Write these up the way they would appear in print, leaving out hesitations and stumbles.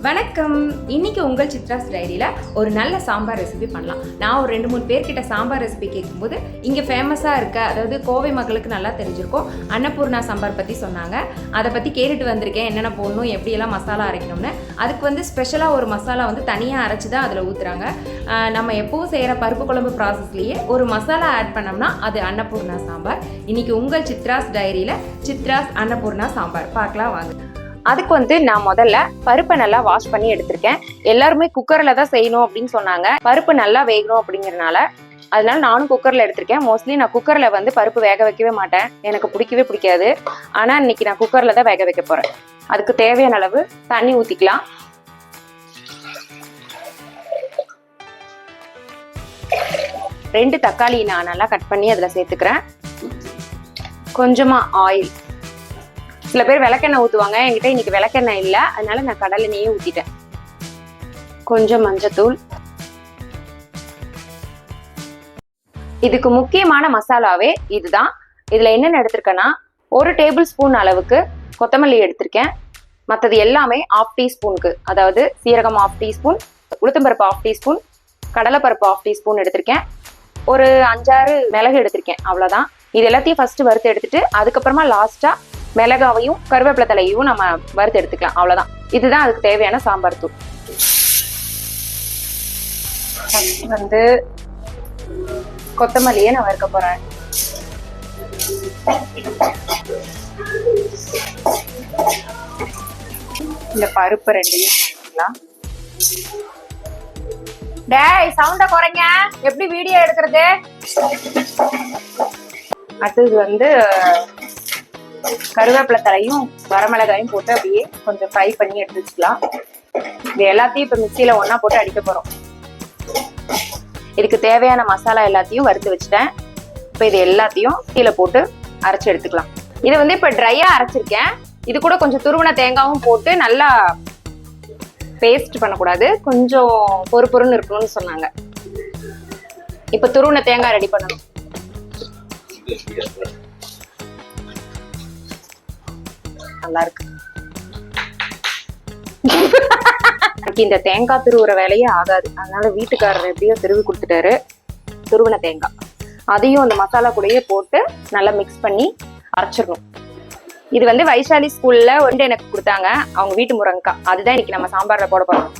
வணக்கம். இன்னைக்கு உங்கள் சித்ராஸ் டைரியில் ஒரு நல்ல சாம்பார் ரெசிபி பண்ணலாம். நான் ஒரு 2-3 பேர்கிட்ட சாம்பார் ரெசிபி கேட்கும்போது இங்கே ஃபேமஸாக இருக்க, அதாவது கோவை மக்களுக்கு நல்லா தெரிஞ்சிருக்கும், அன்னபூர்ணா சாம்பார் பற்றி சொன்னாங்க. அதை பற்றி கேட்டுட்டு வந்திருக்கேன், என்னென்ன போடணும், எப்படியெல்லாம் மசாலா அரைக்கணும்னு. அதுக்கு ஸ்பெஷலாக ஒரு மசாலா தனியாக அரைச்சி தான் அதில் ஊற்றுறாங்க. நம்ம எப்பவும் செய்கிற பருப்பு குழம்பு ப்ராசஸ்லேயே ஒரு மசாலா ஆட் பண்ணோம்னா அது அன்னபூர்ணா சாம்பார். இன்னைக்கு உங்கள் சித்ராஸ் டைரியில் சித்ராஸ் அன்னபூர்ணா சாம்பார் பார்க்கலாம் வாங்க. அதுக்கு நான் முதல்ல பருப்பை நல்லா வாஷ் பண்ணி எடுத்திருக்கேன். எல்லாருமே குக்கரில் தான் செய்யணும் அப்படின்னு சொன்னாங்க. பருப்பு நல்லா வேகணும் அப்படிங்கிறனால அதனால நானும் குக்கரில் எடுத்திருக்கேன். மோஸ்ட்லி நான் குக்கரில் பருப்பு வேக வைக்கவே மாட்டேன், எனக்கு பிடிக்காது. ஆனால் இன்னைக்கு நான் குக்கரில் தான் வேக வைக்க போகிறேன். அதுக்கு தேவையான அளவு தண்ணி ஊற்றிக்கலாம். ரெண்டு தக்காளி நான் நல்லா கட் பண்ணி அதில் சேர்த்துக்கிறேன். கொஞ்சமாக ஆயில். சில பேர் விளக்கெண்ணெய் ஊற்றுவாங்க, என்கிட்ட இன்னைக்கு விளக்கெண்ணெய் இல்லை, அதனால நான் கடலெண்ணெயே ஊற்றிட்டேன். கொஞ்சம் மஞ்சத்தூள். இதுக்கு முக்கியமான மசாலாவே இதுதான். இதில் என்னென்ன எடுத்திருக்கேன்னா, 1 டேபிள் ஸ்பூன் அளவுக்கு கொத்தமல்லி எடுத்திருக்கேன். மற்றது எல்லாமே 1/2 டீஸ்பூனுக்கு, அதாவது சீரகம் 1/2 டீஸ்பூன், உளுத்தம்பருப்பு 1/2 டீஸ்பூன், கடலைப்பருப்பு 1/2 டீஸ்பூன் எடுத்திருக்கேன். ஒரு 5-6 மிளகு எடுத்திருக்கேன், அவ்வளோதான். இது எல்லாத்தையும் ஃபர்ஸ்ட் வறுத்து எடுத்துட்டு அதுக்கப்புறமா லாஸ்டா மிளகாவையும் கருவேப்பிலை தலையையும் நம்ம வறுத்து எடுத்துக்கலாம், அவ்வளவுதான். இதுதான் அதுக்கு தேவையான சாம்பார் தூள். கொத்தமல்லியை நான் வறுக்க போறேன். இந்த பருப்பு ரெண்டையும் வறுக்கலாம். டேய், சவுண்ட குறைங்க, எப்படி வீடியோ எடுக்கிறது? அடுத்தது கருவேப்பிலை தலையும் வரமிளகாயும் போட்டு அப்படியே கொஞ்சம் ஃப்ரை பண்ணி எடுத்து வச்சுக்கலாம். இது எல்லாத்தையும் இப்ப மிக்சியில ஒண்ணா போட்டு அடிக்க போறோம். இதுக்கு தேவையான மசாலா எல்லாத்தையும் வறுத்து வச்சுட்டேன். இப்ப இது எல்லாத்தையும் கீழே போட்டு அரைச்சு எடுத்துக்கலாம். இதை இப்ப ட்ரையா அரைச்சிருக்கேன். இது கூட கொஞ்சம் துருவன தேங்காயும் போட்டு நல்லா பேஸ்ட் பண்ணக்கூடாது, கொஞ்சம் பொறுன்னு இருக்கணும்னு சொன்னாங்க. இப்ப துருவன தேங்காய் ரெடி பண்ணணும். நல்லா இருக்கு. இந்த தேங்காய் திருவுற வேலையே ஆகாது, அதனால வீட்டுக்காரர் எப்படியோ திருவி கொடுத்துட்டாரு துருவன தேங்காய். அதையும் அந்த மசாலா கூடயே போட்டு நல்லா மிக்ஸ் பண்ணி அரைச்சிடணும். இது வைசாலி ஸ்கூல்ல எனக்கு கொடுத்தாங்க, அவங்க வீட்டு முருங்கைக்காய். அதுதான் இன்னைக்கு நம்ம சாம்பார்ல போட போறோம்.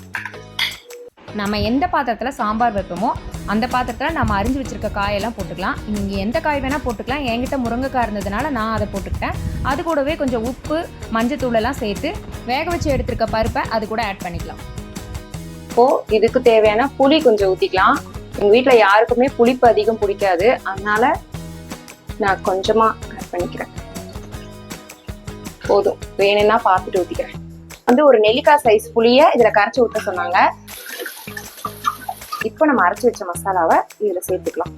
நம்ம எந்த பாத்திரத்தில் சாம்பார் வைப்போமோ அந்த பாத்திரத்தில் நம்ம அரிஞ்சு வச்சிருக்க காயெல்லாம் போட்டுக்கலாம். நீங்கள் எந்த காய் வேணால் போட்டுக்கலாம். என்கிட்ட முருங்கைக்காய் இருந்ததுனால நான் அதை போட்டுக்கிட்டேன். அது கூடவே கொஞ்சம் உப்பு, மஞ்சத்தூளெல்லாம் சேர்த்து வேக வச்சு எடுத்துருக்க பருப்பை அது கூட ஆட் பண்ணிக்கலாம். இப்போது இதுக்கு தேவையான புளி கொஞ்சம் ஊற்றிக்கலாம். எங்கள் வீட்டில் யாருக்குமே புளிப்பு அதிகம் பிடிக்காது, அதனால நான் கொஞ்சமாக ஆட் பண்ணிக்கிறேன். போதும், வேணும்னா பார்த்துட்டு ஊற்றிக்கிறேன். ஒரு நெல்லிக்காய் சைஸ் புளியை இதில் கரைச்சி ஊற்ற சொன்னாங்க. இப்போ நம்ம அரைச்சி வச்ச மசாலாவை இதுல சேர்த்துக்கலாம்.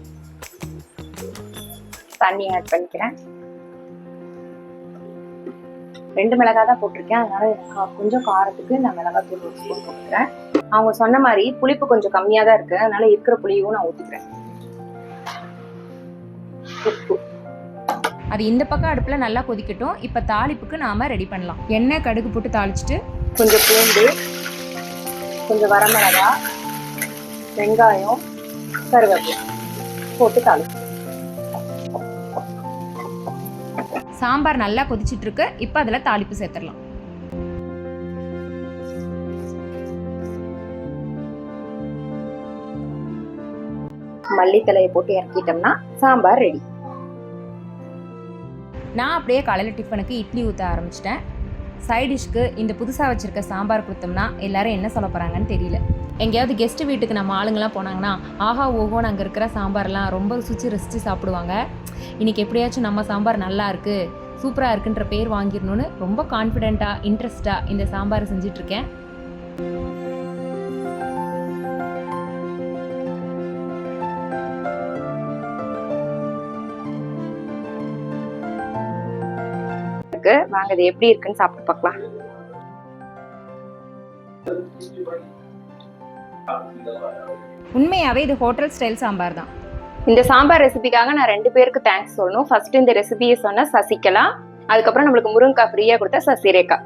தண்ணி ஆட் பண்ணிக்கிறேன். 2 மிளகாய் தான் போட்டிருக்கேன், அதனால கொஞ்சம் காரத்துக்கு நான் மிளகாய் தூள் 1 ஸ்பூன் போட்டுக்கிறேன். அவங்க சொன்ன மாதிரி புளிப்பு கொஞ்சம் கம்மியா தான் இருக்கு, அதனால இருக்கிற புளியும் நான் ஊத்திக்கிறேன். உப்பு. அது இந்த பக்கம் அடுப்புல நல்லா கொதிக்கட்டும். இப்ப தாளிப்புக்கு நாம ரெடி பண்ணலாம். எண்ணெய், கடுகு போட்டு தாளிச்சுட்டு கொஞ்சம் பூண்டு, கொஞ்சம் வரமிளகாய், வெங்காயம், கருவேப்பிலை போட்டு தாளிச்சு. சாம்பார் நல்லா கொதிச்சிட்டு இருக்கு. இப்ப அதுல தாளிப்பு சேர்த்துடலாம். மல்லித்தலையை போட்டு இறக்கிட்டோம்னா சாம்பார் ரெடி. நான் அப்படியே காலையில் டிஃபனுக்கு இட்லி ஊற்ற ஆரம்பிச்சிட்டேன். சைட் டிஷ்க்கு இந்த புதுசாக வச்சுருக்க சாம்பார் கொடுத்தோம்னா எல்லாரும் என்ன சொல்ல போகிறாங்கன்னு தெரியல. எங்கேயாவது கெஸ்ட்டு வீட்டுக்கு நம்ம ஆளுங்கெல்லாம் போனாங்கன்னா ஆஹா ஓஹோன்னு அங்கே இருக்கிற சாம்பார்லாம் ரொம்ப ருசிச்சு ரசித்து சாப்பிடுவாங்க. இன்றைக்கி எப்படியாச்சும் நம்ம சாம்பார் நல்லா இருக்குது, சூப்பராக இருக்குன்ற பேர் வாங்கிடணும்னு ரொம்ப கான்ஃபிடென்ட்டாக, இன்ட்ரெஸ்டாக இந்த சாம்பாரை செஞ்சிட்ருக்கேன். வாங்க இது எப்படி இருக்குன்னு சாப்பிட்டு பார்க்கலாம். உண்மையாவே இது ஹோட்டல் ஸ்டைல் சாம்பார் தான். இந்த சாம்பார் ரெசிபிக்காக நான் 2 பேருக்கு தேங்க்ஸ் சொல்லணும். ஃபர்ஸ்ட் இந்த ரெசிபியை சொன்ன சசிகலா, அதுக்கப்புறம் நம்மளுக்கு முருங்கைக்காய் ஃப்ரீயா கொடுத்த சசிரேகா.